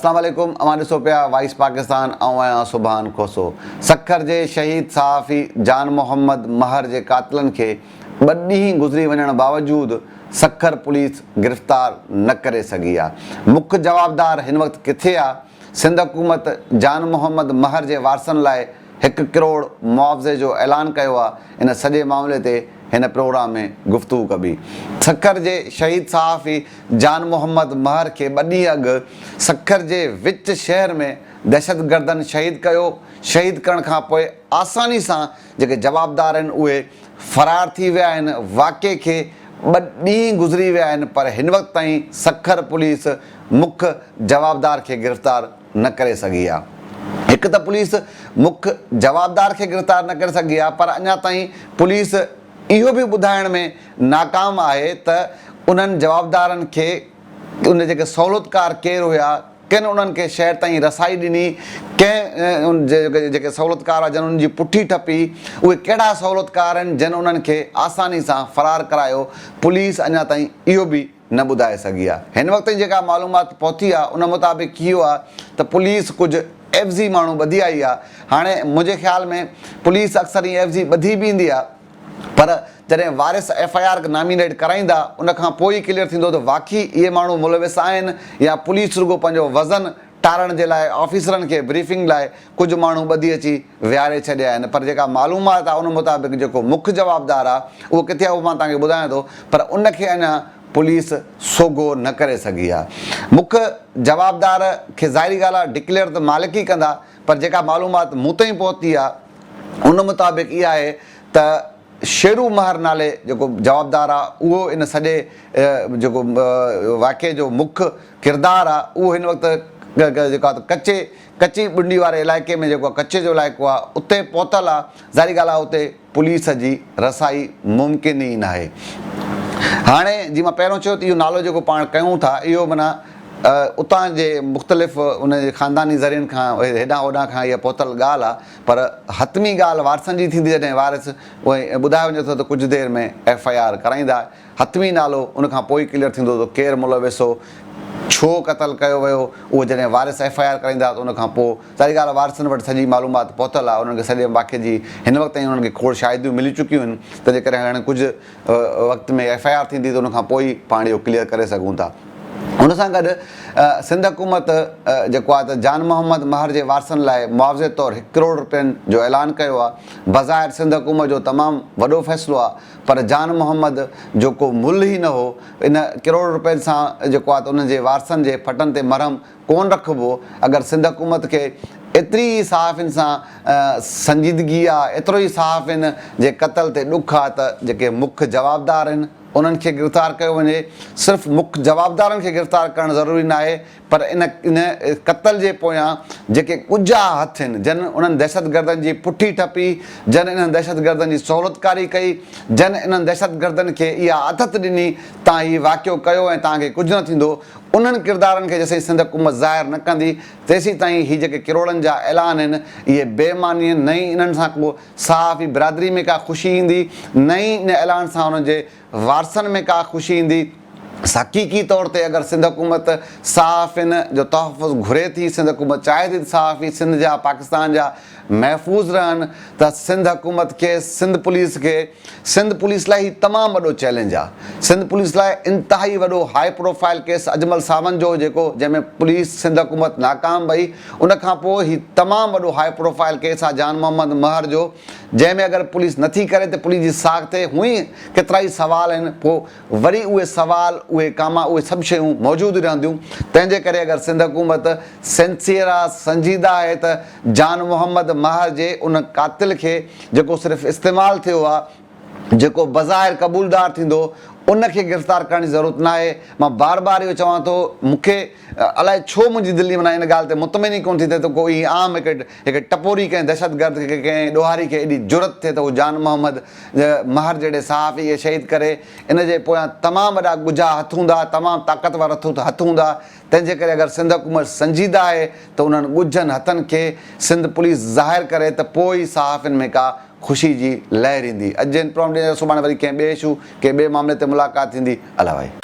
अस्सलाम वालेकुम। अमां ॾिसो पिया वाइस पाकिस्तान ऐं आहियां सुभान खोसो। सखर जे शहीद सहाफ़ी जान मोहम्मद महर जे कातिलनि खे 2 ॾींहं गुज़री वञण बावजूदु सखर पुलिस गिरफ़्तार न करे सघी आहे। मुख्य जवाबदार हिन वक़्तु किथे आहे? सिंध हुकूमत जान मोहम्मद महर जे वारसनि लाइ 1 करोड़ मुआवज़े जो ऐलान कयो आहे। इन सॼे मामले ते हिन प्रोग्राम में गुफ़्तगू कबी। सखर जे शहीद सहाफ़ी जान मोहम्मद महर खे 2 ॾींहं अॻु सखर जे विच शहर में दहशतगर्दनि शहीद कयो। शहीद करण खां पोइ आसानी सां जेके जवाबदार आहिनि उहे फ़रार थी विया आहिनि। वाक़े खे 2 ॾींहं गुज़री विया आहिनि, पर हिन वक़्त ताईं सखर पुलिस मुख्य जवाबदार खे गिरफ़्तार न करे सघी आहे। हिकु त पुलिस मुख्य जवाबदार खे गिरफ़्तार न करे सघी आहे, पर अञा ताईं पुलिस इहो बि ॿुधाइण में नाकाम आहे त उन्हनि जवाबदारनि खे उन जेके सहूलियतकार केरु हुया, किन उन्हनि खे शहर ताईं रसाई ॾिनी, कंहिं जेके सहूलियतकार आहे जिन उन्हनि जी पुठी ठपी, उहे कहिड़ा सहूलियतकार आहिनि जिन उन्हनि खे आसानी सां फ़रार करायो। पुलिस अञा ताईं इहो बि न ॿुधाए सघी आहे। हिन वक़्त जी जेका मालूमात पहुती आहे उन मुताबिक़ इहो आहे त पुलिस कुझु एफज़ी माण्हू ॿधी आई आहे। हाणे मुंहिंजे ख़्याल में पुलिस अक्सर ई एफज़ी ॿधी बि ईंदी आहे, पर जॾहिं वारिस FIR नॉमिनेट कराईंदा उन खां पोइ ई क्लियर थींदो त वाक़ई इहे माण्हू मुलविस आहिनि या पुलिस रुगो पंहिंजो वज़न टारण जे लाइ ऑफिसरनि खे ब्रीफिंग लाइ कुझु माण्हू ॿधी अची विहारे छॾिया आहिनि। पर जेका मालूमात आहे उन मुताबिक़ जेको मुख्य जवाबदार आहे उहो किथे आहे उहो मां तव्हांखे ॿुधायां थो, पर उनखे अञा पुलिस सोगो न करे सघी आहे। मुख्य जवाबदार खे ज़ाहिरी ॻाल्हि आहे डिक्लेयर त मालिक ई कंदा, पर जेका मालूमात मूं ताईं पहुती आहे उन मुताबिक़ इहा आहे त शेरू महर नाले जेको जवाबदार आहे उहो इन सॼे जेको वाक़े जो मुख्य किरदारु आहे उहो हिन वक़्तु जेको आहे कची ॿुंडी वारे इलाइक़े में जेको कचे जो इलाइक़ो आहे उते पहुतल आहे। ज़ाहिरी ॻाल्हि आहे उते पुलिस जी रसाई मुमकिन ई न आहे। हाणे जीअं मां पहिरियों चयो त इहो नालो जेको पाण कयूं था इहो माना उतां जे मुख़्तलिफ़ उन जे ख़ानदानी ज़रियनि खां हेॾां होॾां खां इहा पहुतल ॻाल्हि आहे, पर हतमी ॻाल्हि वारसनि जी थींदी जॾहिं वारिस उहे ॿुधायो वञे थो त कुझु देरि में FIR कराईंदा। हतमी नालो उन खां पोइ क्लियर थींदो त केरु मुलविस हो, छो क़तलु कयो वियो, उहो जॾहिं वारिस FIR कराईंदा त उन खां पोइ सारी ॻाल्हि वारिसनि वटि सॼी मालूमात पहुतल आहे। उन्हनि खे सॼे वाक़े जी हिन वक़्त ताईं उन्हनि खे खोड़ शाहिदियूं मिली चुकियूं आहिनि, तंहिंजे करे हाणे कुझु वक़्त में FIR थींदी त उन खां पोइ पाण इहो क्लियर करे सघूं था। हुन सां गॾु सिंध हुकूमत जेको आहे त जान मोहम्मद महर जे वारसनि लाइ मुआवज़े तौरु 1 करोड़ रुपयनि जो ऐलान कयो आहे। बज़ाहिर सिंध हुकूमत जो तमामु वॾो फ़ैसिलो आहे, पर जान मोहम्मद जो को मुल्ह ई न हो। इन 1 करोड़ रुपयनि सां जेको आहे त उन्हनि जे वारसनि जे फटनि ते मरहम कोन रखिबो। अगरि सिंध हुकूमत खे एतिरी ई सहाफ़ियुनि सां संजीदगी आहे, एतिरो ई सहाफ़ियुनि जे क़तल ते ॾुख आहे त जेके मुख्य जवाबदार आहिनि उन्हनि खे गिरफ़्तार कयो वञे। सिर्फ़ु मुख्य जवाबदारनि खे गिरफ़्तार करणु ज़रूरी न आहे, पर इन क़तल जे पोयां जेके कुझा हथ आहिनि जन उन्हनि दहशतगर्दनि जी पुठी ठपी, जन इन्हनि दहशतगर्दनि जी सहूलियतकारी कई, जन इन्हनि दहशतगर्दनि खे इहा आदत ॾिनी तव्हां हीउ वाक़ियो कयो ऐं तव्हांखे कुझु न थींदो, उन्हनि किरदारनि खे जेसिताईं सिंध हुकूमत ज़ाहिर न कंदी तेसीं ताईं हीअ जेके किरोड़नि जा ऐलान आहिनि इहे बेमानी आहिनि। न ई इन्हनि सां को सहाफ़ी बिरादरी में का ख़ुशी ईंदी, न ई इन ऐलान सां उन्हनि जे वारसनि में का ख़ुशी ईंदी। हक़ीक़ी तौर ते अगरि सिंध हुकूमत सहाफ़ियुनि जो तहफ़ुज़ घुरे थी, सिंध हुकूमत चाहे थी सहाफ़ी सिंध जा पाकिस्तान जा महफ़ूज़ रहनि, त सिंध हुकूमत खे सिंध पुलिस लाइ ही तमामु वॾो चैलेंज आहे। सिंध पुलिस लाइ इंतिहाई वॾो high profile case Ajmal Sawant जो जेको जंहिंमें पुलिस सिंध हुकूमत नाकाम भई, उन खां पोइ ही तमामु वॾो हाई प्रोफाइल केस आहे जान मोहम्मद महर जो, जंहिंमें अगरि पुलिस नथी करे त पुलिस जी साख ते हुई केतिरा ई सवाल आहिनि। पोइ वरी उहे सवाल उहे सभु शयूं मौजूदु रहंदियूं। तंहिंजे करे अगरि सिंध हुकूमत सिंसियर आहे, संजीदा आहे त जान मोहम्मद महर जे उन कातिल खे जेको सिर्फ़ु इस्तेमालु थियो आहे, जेको बज़ाहिर क़बूलदार थींदो, उनखे गिरफ़्तार करण जी ज़रूरत न आहे। मां बार बार इहो चवां थो, मूंखे अलाए छो मुंहिंजी दिल्ली माना इन ॻाल्हि ते मुतमिन ई कोन थी थिए त कोई आम हिकु टपोरी कंहिं दहशतगर्द खे कंहिं ॾोहारी खे एॾी जुरत थिए त उहो जान मोहम्मद महर जहिड़े सहाफ़ी खे शहीद करे। इन जे पोयां तमामु वॾा ॻुझा हथ हूंदा, तमामु ताक़तवर हथ हूंदा। तंहिंजे करे अगरि सिंध हुकूमत संजीदा आहे त उन्हनि ॻुझनि हथनि खे सिंध पुलिस ज़ाहिर करे त पोइ ई सहाफ़ियुनि में का ख़ुशी जी लहर ईंदी। अॼु जे प्रोग्राम सुभाणे वरी कंहिं ॿिए इशू कंहिं ॿिए मामले ते मुलाक़ात थींदी। अला भाई।